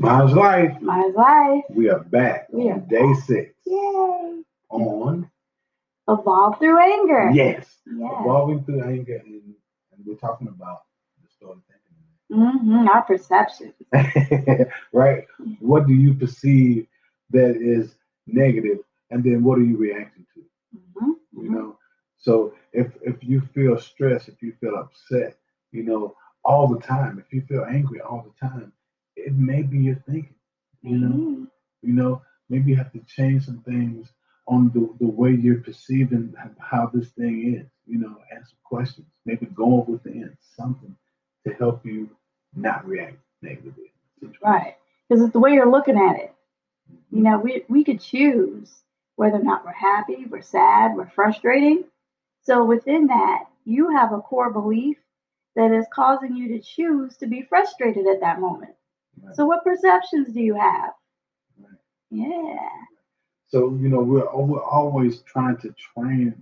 Mine's life. Mine's life. We are back We are on day 6 Yay. on Evolve through anger. yes, Yeah. evolving through anger, and we're talking about distorted Our perceptions. thinking. Right? What do you perceive that is negative, and then what are you reacting to? You know, so if you feel stressed, if you feel upset, you know, all the time, if you feel angry all the time, it may be your thinking. You know, you know, maybe you have to change some things on the way you're perceiving how this thing is. You know, ask some questions, maybe go within something to help you not react negatively. Right. Because it's the way you're looking at it. You know, we could choose whether or not we're happy, we're sad, we're frustrating. So within that, you have a core belief that is causing you to choose to be frustrated at that moment. Right. So what perceptions do you have? Right. Yeah. So you know we're always trying to train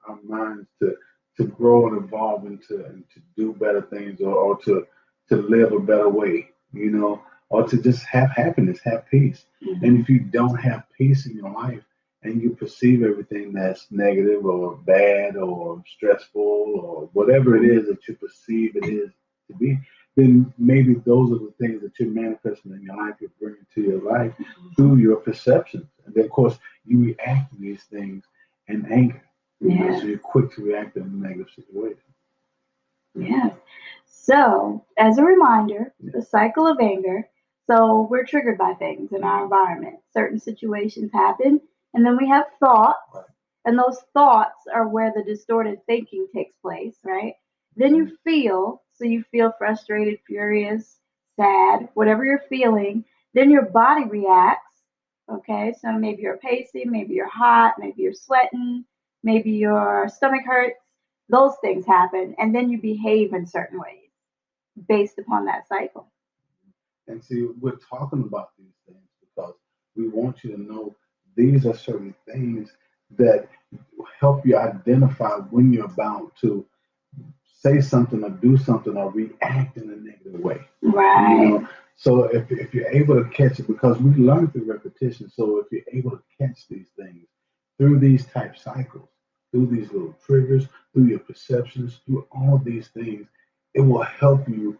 our minds to grow and evolve and to do better things or to live a better way, you know, or to just have happiness, have peace. And if you don't have peace in your life and you perceive everything that's negative or bad or stressful or whatever it is that you perceive it is to be, then maybe those are the things that you're manifesting in your life, you're bringing to your life through your perceptions. And then, of course, you react to these things in anger. You know, so you're quick to react in a negative situation. Yes. So, as a reminder, the cycle of anger. So, we're triggered by things in our environment. Certain situations happen, and then we have thoughts, Right. and those thoughts are where the distorted thinking takes place, right? Then you feel, so you feel frustrated, furious, sad, whatever you're feeling. Then your body reacts, okay? So, maybe you're pacing, maybe you're hot, maybe you're sweating, maybe your stomach hurts. Those things happen, and then you behave in certain ways based upon that cycle. And see, we're talking about these things because we want you to know these are certain things that help you identify when you're about to say something or do something or react in a negative way. Right. You know, so if you're able to catch it, because we learn through repetition, so if you're able to catch these things through these type cycles, through these little triggers, through your perceptions, through all these things, it will help you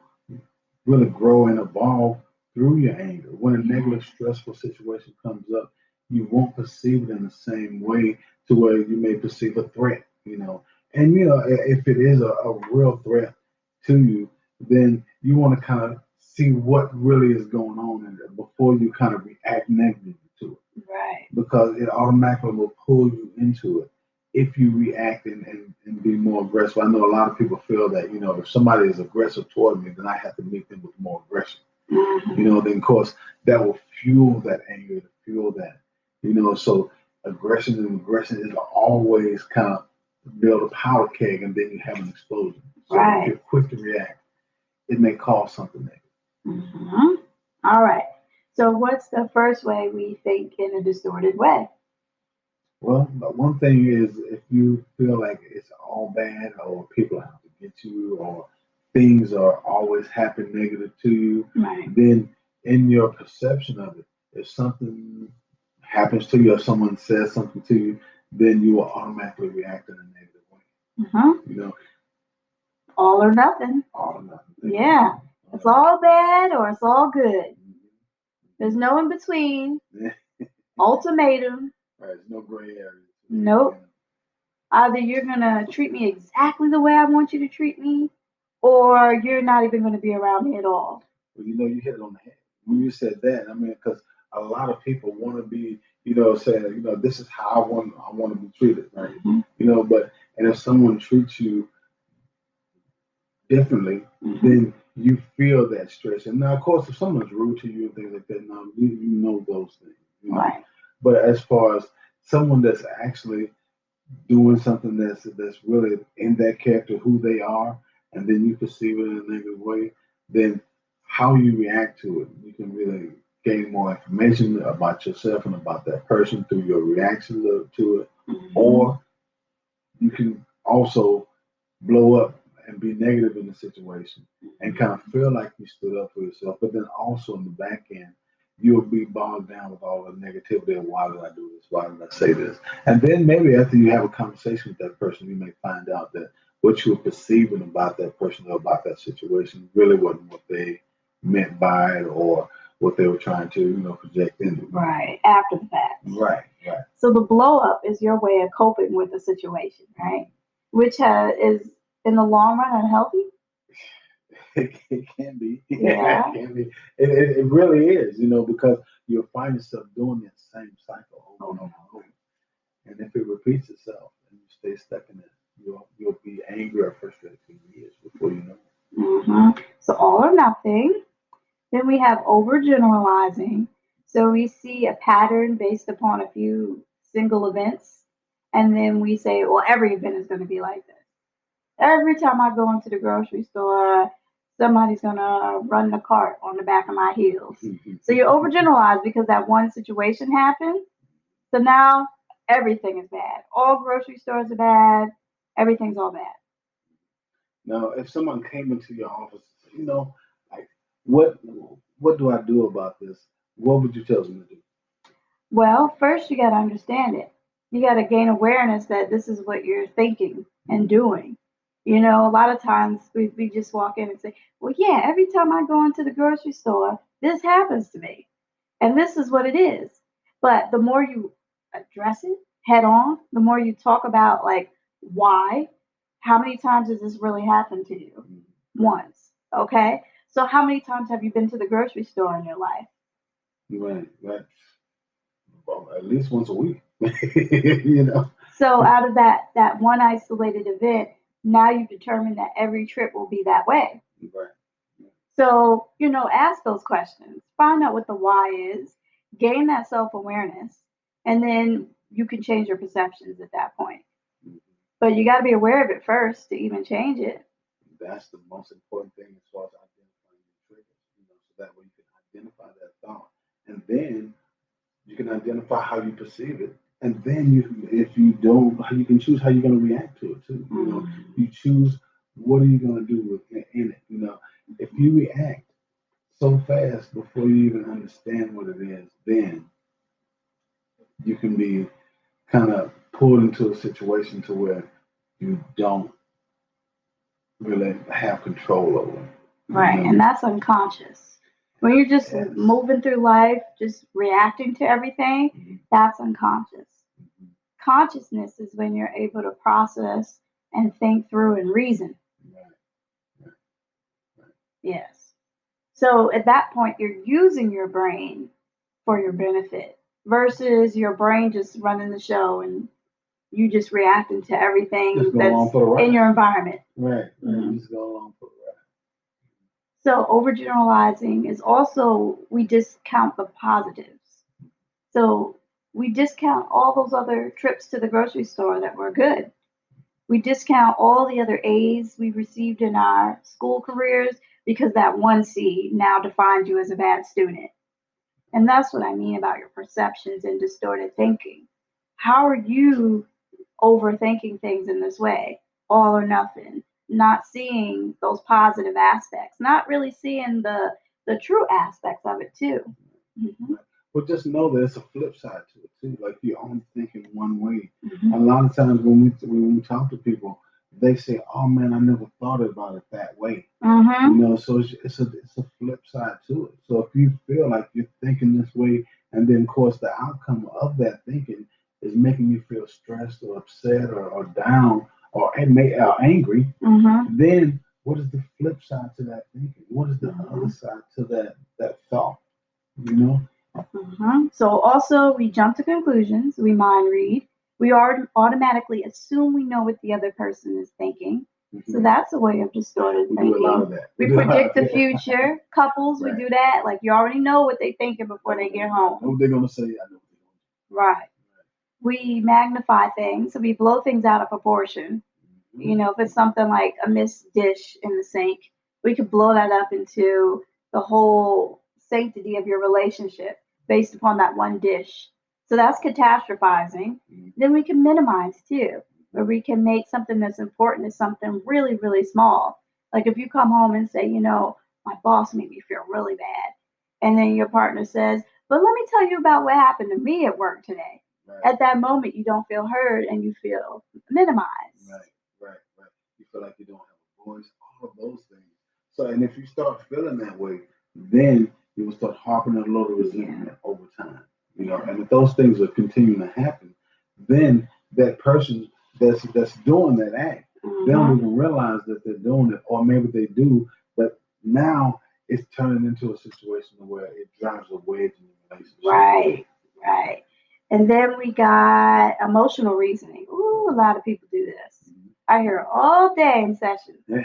really grow and evolve through your anger. When a negative, stressful situation comes up, you won't perceive it in the same way to where you may perceive a threat, you know. And, you know, if it is a real threat to you, then you want to kind of see what really is going on in there before you kind of react negatively to it. Right. Because it automatically will pull you into it if you react and be more aggressive. I know a lot of people feel that, you know, if somebody is aggressive toward me, then I have to meet them with more aggression. You know, then of course that will fuel that anger, fuel that, you know, so aggression is always kind of build a powder keg and then you have an explosion. So if you're quick to react, it may cause something negative. All right. So, what's the first way we think in a distorted way? Well, but one thing is if you feel like it's all bad or people have to get you or things are always happen negative to you, Right. then in your perception of it, if something happens to you or someone says something to you, then you will automatically react in a negative way. You know, All or nothing. all or nothing. Yeah. It's all bad or it's all good. There's no in between. Ultimatum. Right, there's no gray area. Nope. Either you're going to treat me exactly the way I want you to treat me, or you're not even going to be around me at all. Well, you know, you hit it on the head when you said that. I mean, because a lot of people want to be, you know, saying, you know, this is how I want to be treated, right? You know, but and if someone treats you differently, then you feel that stress. And now, of course, if someone's rude to you and things like that, now you know those things, you know. Right. But as far as someone that's actually doing something that's really in that character, who they are, and then you perceive it in a negative way, then how you react to it, you can really gain more information about yourself and about that person through your reaction to it, or you can also blow up and be negative in the situation and kind of feel like you stood up for yourself, but then also in the back end, you'll be bogged down with all the negativity of why did I do this? Why did I say this? And then maybe after you have a conversation with that person, you may find out that what you were perceiving about that person or about that situation really wasn't what they meant by it or what they were trying to, project into. Right. After the fact. Right, right. So the blow up is your way of coping with the situation, right? Which is in the long run unhealthy. It can be. Yeah. It can be. It really is, because you'll find yourself doing that same cycle over and over and over. And if it repeats itself and you stay stuck in it, you'll be angry or frustrated for years before you know it. So all or nothing. Then we have overgeneralizing. So we see a pattern based upon a few single events, and then we say, well, every event is going to be like this. Every time I go into the grocery store, somebody's going to run the cart on the back of my heels. So you overgeneralize because that one situation happened. So now everything is bad. All grocery stores are bad. Everything's all bad. Now, if someone came into your office, like what what do I do about this? What would you tell them to do? Well, first you got to understand it. You got to gain awareness that this is what you're thinking and doing. A lot of times we just walk in and say, well, yeah, every time I go into the grocery store, this happens to me. And this is what it is. But the more you address it head on, the more you talk about, like, why, how many times has this really happened to you? Once. Okay. So how many times have you been to the grocery store in your life? Right, right. Well, at least once a week. you know. So out of that one isolated event, now you've determined that every trip will be that way. Right. So, ask those questions. Find out what the why is, gain that self-awareness, and then you can change your perceptions at that point. Mhm. But you got to be aware of it first to even change it. That's the most important thing as far as identifying your triggers. So that way you can identify that thought, and then you can identify how you perceive it, and then if you don't, you can choose how you're going to react to it too. You choose what are you going to do in it. If you react so fast before you even understand what it is, then you can be kind of pulled into a situation to where you don't really have control over it. Right, and that's unconscious. When you're just Yes. moving through life, just reacting to everything, Mhm. that's unconscious. Mhm. Consciousness is when you're able to process and think through and reason. Right, right, right. Yes. So at that point, you're using your brain for your benefit versus your brain just running the show and you just reacting to everything Just go along that's for the ride. in your environment. Right, right. Mhm. Just go along for the ride. So overgeneralizing is also we discount the positives. So we discount all those other trips to the grocery store that were good. We discount all the other A's we received in our school careers because that one C now defines you as a bad student. And that's what I mean about your perceptions and distorted thinking. How are you overthinking things in this way? All or nothing. Not seeing those positive aspects, not really seeing the true aspects of it too. Hmm. But just know that it's a flip side to it too. Like you're only thinking one way. Hmm. A lot of times when we talk to people, they say, "Oh man, I never thought about it that way." Hmm. So it's a flip side to it. So if you feel like you're thinking this way, and then of course the outcome of that thinking is making you feel stressed or upset or down or angry, Hmm. then what is the flip side to that thinking? What is the Hmm. other side to that thought? You know? So also we jump to conclusions, we mind read, we are automatically assume we know what the other person is thinking. So Mhm. that's a way of distorted We do a lot thinking. of that. We do a lot predict of the that. future. Couples, we Right. do that. Like you already know what they're thinking before they get I know home. what they're gonna say. I know what Right. We magnify things, so we blow things out of proportion. they're gonna If it's something like a missed dish in the sink, we could blow that up into the whole sanctity of your relationship based upon that one dish. So that's catastrophizing. do. Then we can minimize too, where we can make something that's important as something really, really small. Like if you come home and say, my boss made me feel really bad. And then your partner says, But let me tell you about what happened to me at work today. Right. At that moment, you don't feel heard and you feel minimized. Right. You feel like you don't have a voice, all of those things. So, and if you start feeling that way, then you will start harping a little resentment over time. And if those things are continuing to happen, then that person that's doing that act, they don't even realize that they're doing it, or maybe they do, but now it's turning into a situation where it drives a wedge in the relationship. Right. And then we got emotional reasoning. Ooh, a lot of people do this. I hear it all day in sessions Yeah.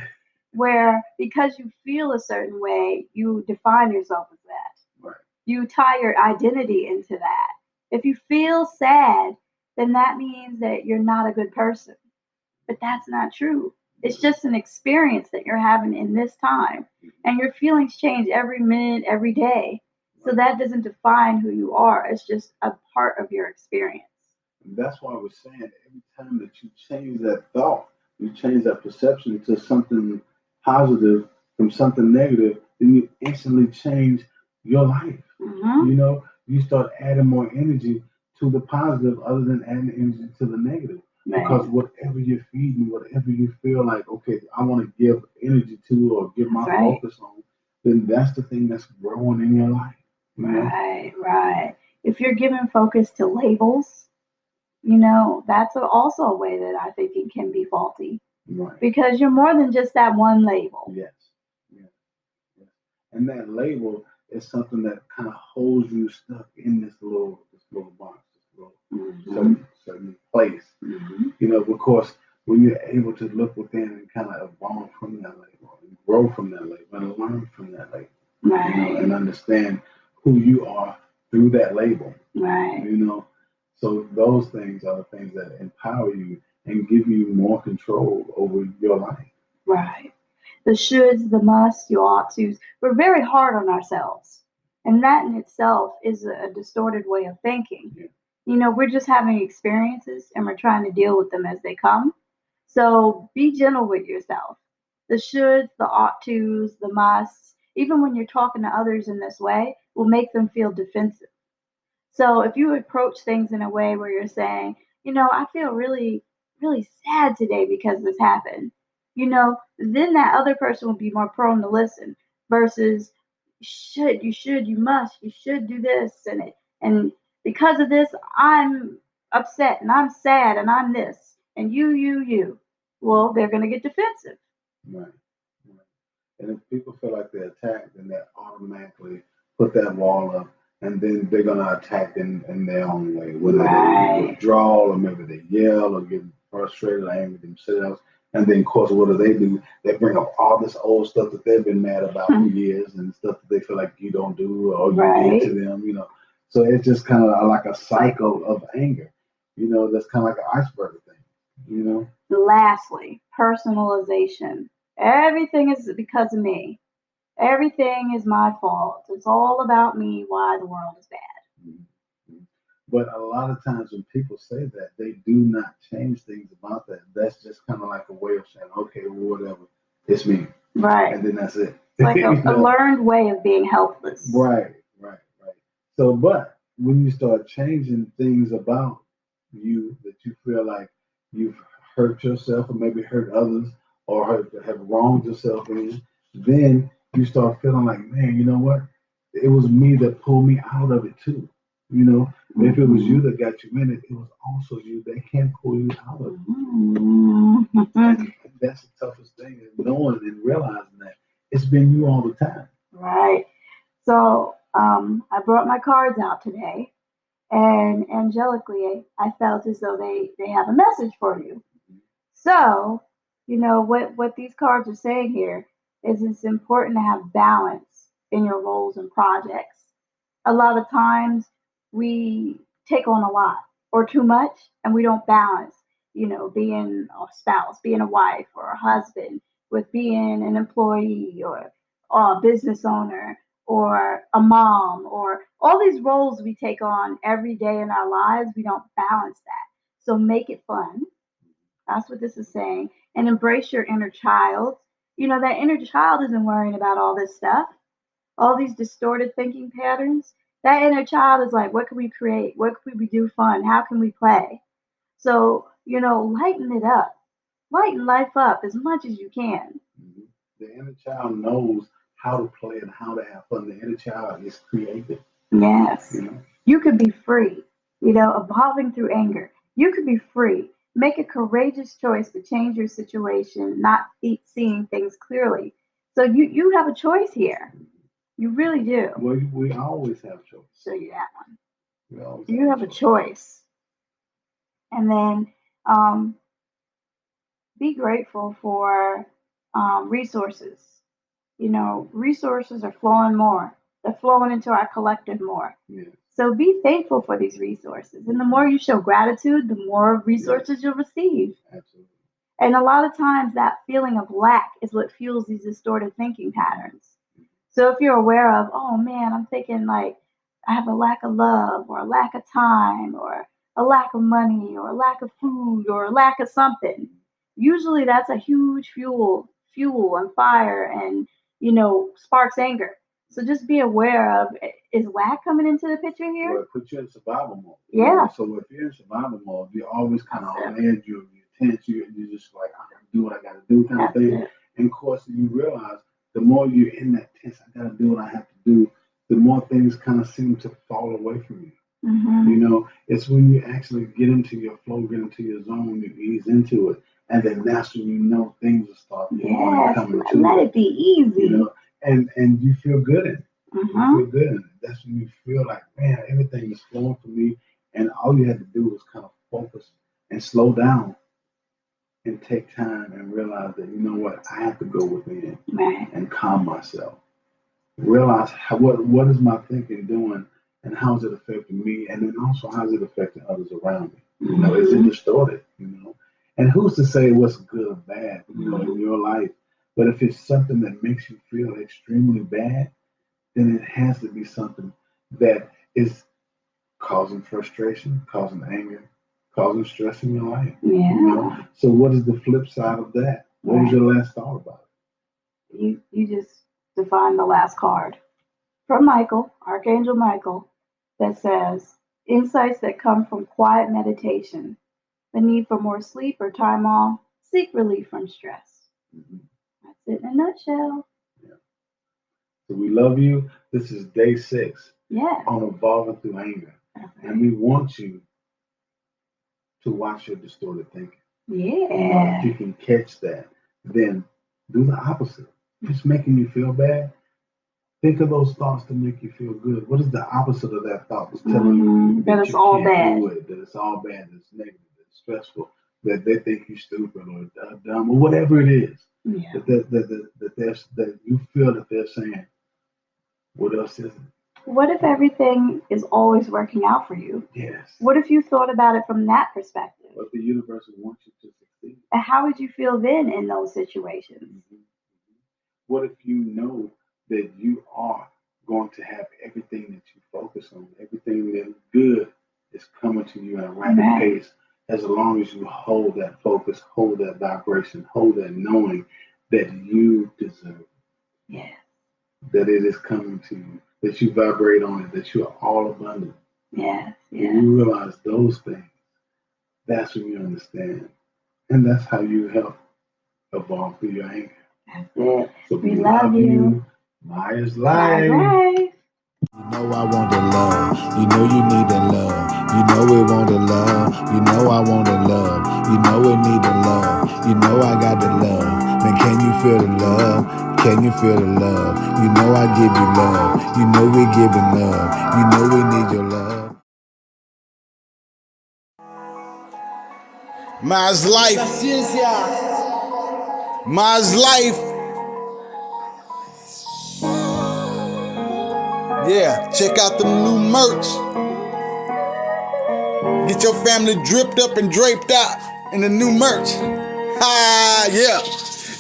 where because you feel a certain way, you define yourself as that. Right. You tie your identity into that. If you feel sad, then that means that you're not a good person. But that's not true. It's just an experience that you're having in this time. And your feelings change every minute, every day. So that doesn't define who you are. It's just a part of your experience. And that's why we're saying every time that you change that thought, you change that perception to something positive from something negative, then you instantly change your life. You start adding more energy to the positive other than adding energy to the negative. Because whatever you're feeding, whatever you feel like, okay, I want to give energy to or give my focus on, then that's the thing that's growing in your life. Right. If you're giving focus to labels, that's also a way that I think it can be faulty. Right. Because you're more than just that one label. Yes. And that label is something that kind of holds you stuck in this little box, this little certain place. Of course, when you're able to look within and kind of evolve from that label and grow from that label and learn from that label, and understand who you are through that label, so those things are the things that empower you and give you more control over your life. Right. The shoulds, the musts, you ought tos. We're very hard on ourselves. And that in itself is a distorted way of thinking. Yeah. We're just having experiences and we're trying to deal with them as they come. So be gentle with yourself. The shoulds, the ought tos, the musts, even when you're talking to others in this way, will make them feel defensive. So if you approach things in a way where you're saying, I feel really, really sad today because this happened, then that other person will be more prone to listen versus you should do this and because of this, I'm upset and I'm sad and I'm this and you. Well, they're gonna get defensive. Right. And if people feel like they're attacked, then they automatically put that wall up, and then they're gonna attack in their own way, whether they withdraw or maybe they yell or get frustrated or angry themselves. And then, of course, what do? They bring up all this old stuff that they've been mad about for years and stuff that they feel like you don't do or you did to them. So it's just kind of like a cycle of anger. That's kind of like an iceberg thing. Lastly, personalization. Everything is because of me. Everything is my fault. It's all about me, why the world is bad. But a lot of times when people say that, they do not change things about that. That's just kind of like a way of saying, okay, well, whatever, it's me. Right. And then that's it. It's like a learned way of being helpless. Right. So, but when you start changing things about you that you feel like you've hurt yourself or maybe hurt others or have wronged yourself in, then you start feeling like, man, you know what? It was me that pulled me out of it too. If it was you that got you in it, it was also you that can pull you out of it. And that's the toughest thing is knowing and realizing that it's been you all the time. Right. So I brought my cards out today, and angelically, I felt as though they have a message for you. So, what these cards are saying here is it's important to have balance in your roles and projects. A lot of times we take on a lot or too much and we don't balance, being a spouse, being a wife or a husband with being an employee or a business owner or a mom or all these roles we take on every day in our lives, we don't balance that. So make it fun. That's what this is saying. And embrace your inner child. That inner child isn't worrying about all this stuff, all these distorted thinking patterns. That inner child is like, what can we create? What can we do fun? How can we play? So, lighten it up. Lighten life up as much as you can. Mhm. The inner child knows how to play and how to have fun. The inner child is creative. Yes. You know, You could be free, evolving through anger. You could be free. Make a courageous choice to change your situation, not seeing things clearly. So you have a choice here. You really do. we always have choice. Show you that one. We always You have a choice. And then um, be grateful for resources. Resources are flowing more. They're flowing into our collective more. Yeah. So be thankful for these resources. And the more you show gratitude, the more resources you'll receive. Absolutely. And a lot of times that feeling of lack is what fuels these distorted thinking patterns. So if you're aware of, oh man, I'm thinking like I have a lack of love or a lack of time or a lack of money or a lack of food or a lack of something, usually that's a huge fuel and fire and sparks anger. So just be aware of, is lack coming into the picture here? Well, it puts you in survival mode. Yeah. So if you're in survival mode, you're always kind of That's on edge. You're tense. You're just like, I gotta do what I gotta do kind of thing. it. And of course, you realize the more you're in that tense, I gotta do what I have to do, the more things kind of seem to fall away from you. Mm-hmm. It's when you actually get into your flow, get into your zone, you ease into it, and then that's when things will start flowing and coming to Let you. it be easy. And you feel good in it. Mm-hmm. You feel good in it. That's when you feel like, man, everything is flowing for me, and all you had to do was kind of focus and slow down and take time and realize that you know what, I have to go within and calm myself. Realize what is my thinking doing and how is it affecting me, and then also how is it affecting others around me. Is it distorted? And who's to say what's good or bad, in your life? But if it's something that makes you feel extremely bad, then it has to be something that is causing frustration, causing anger, causing stress in your life. Yeah. So what is the flip side of that? What was your last thought about it? You just defined the last card from Michael, Archangel Michael, that says insights that come from quiet meditation, the need for more sleep or time off, seek relief from stress. That's it in a nutshell. Yeah. So we love you. This is day 6 on Evolving Through Anger. And we want you to watch your distorted thinking. Yeah. If you can catch that, then do the opposite. If it's making you feel bad, think of those thoughts to make you feel good. What is the opposite of that thought? It's telling you that it's all bad. that it's all bad, that it's negative, that it's stressful, that they think you're stupid or dumb or whatever it is. Yeah. That you feel that they're saying, what else is it? What if everything is always working out for you? Yes. What if you thought about it from that perspective? What the universe wants you to succeed. And how would you feel then in those situations? What if you know that you are going to have everything that you focus on, everything that good is coming to you at a rapid pace, as long as you hold that focus, hold that vibration, hold that knowing that you deserve it. Yeah. That it is coming to you, that you vibrate on it, that you are all abundant. Yeah. When you realize those things, that's when you understand. And that's how you help evolve through your anger. That's it. So we love you. Maya's life. Bye. You know I want the love. You know you need the love. You know we want the love. You know I want the love. You know we need the love. You know I got the love. Man, can you feel the love? Can you feel the love? You know I give you love. You know we giving love. You know we need your love. Ma's life. Ma's life. Yeah, check out the new merch. Get your family dripped up and draped out in the new merch. Ah, yeah.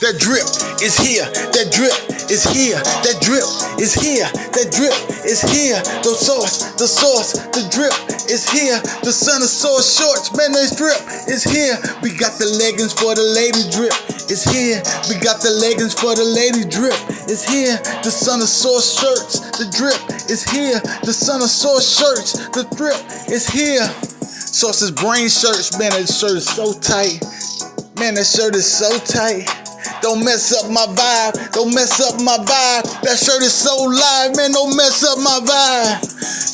That drip is here. That drip is here. That drip is here. That drip is here. The source, the drip is here. The son of source shorts, man, that drip is here. We got the leggings for the lady drip. It's here. We got the leggings for the lady drip. It's here. The son of source shirts. The drip is here. The son of source shirts. The drip is here. Source's brain shirts. Man, that shirt is so tight. Man, that shirt is so tight. Don't mess up my vibe. Don't mess up my vibe. That shirt is so live. Man, don't mess up my vibe.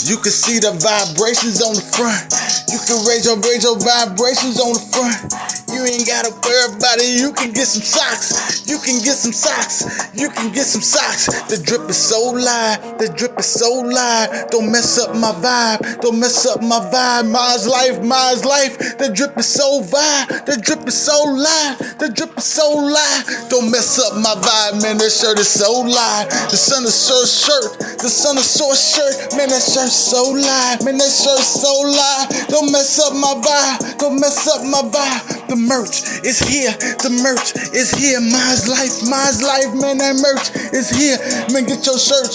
You can see the vibrations on the front. You can raise your vibrations on the front. You ain't gotta worry about it. You can get some socks. You can get some socks. You can get some socks. The drip is so live. The drip is so live. Don't mess up my vibe. Don't mess up my vibe. Mine's life. Mine's life. The drip is so vibe. The drip is so live. The drip is so live. Don't mess up my vibe, man. That shirt is so live. The son of source shirt. The son of source shirt. Man, that shirt's so live. Man, that shirt's so live. Don't mess up my vibe. Don't mess up my vibe. The merch is here. The merch is here. Mine's life. Mine's life, man. That merch is here. Man, get your shirt.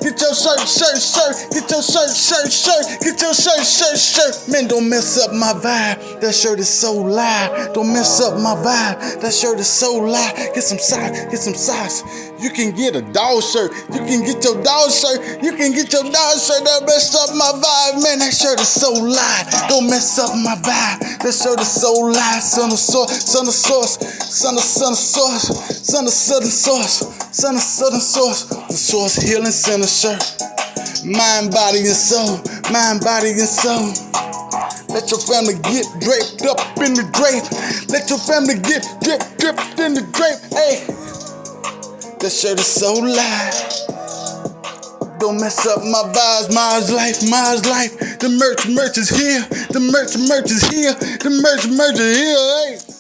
Get your shirt. Get your shirt. Get your shirt. Man, don't mess up my vibe. That shirt is so live. Don't mess up my vibe. That shirt is so live. Get some socks. Get some socks. You can get a dog shirt. You can get your dog shirt. You can get your dog shirt. That messed up my vibe. Man, that shirt is so live. Don't mess up my vibe. That shirt is so live. Son of source. Son of source. Son of source. Son of southern source. Son of southern source. The source healing center shirt. Mind, body, and soul. Mind, body, and soul. Let your family get draped up in the drape. Let your family get dripped in the drape. Hey, that shirt is so live. Don't mess up my vibes. Mine's life. The merch is here. The merch is here. The merch is here. Hey.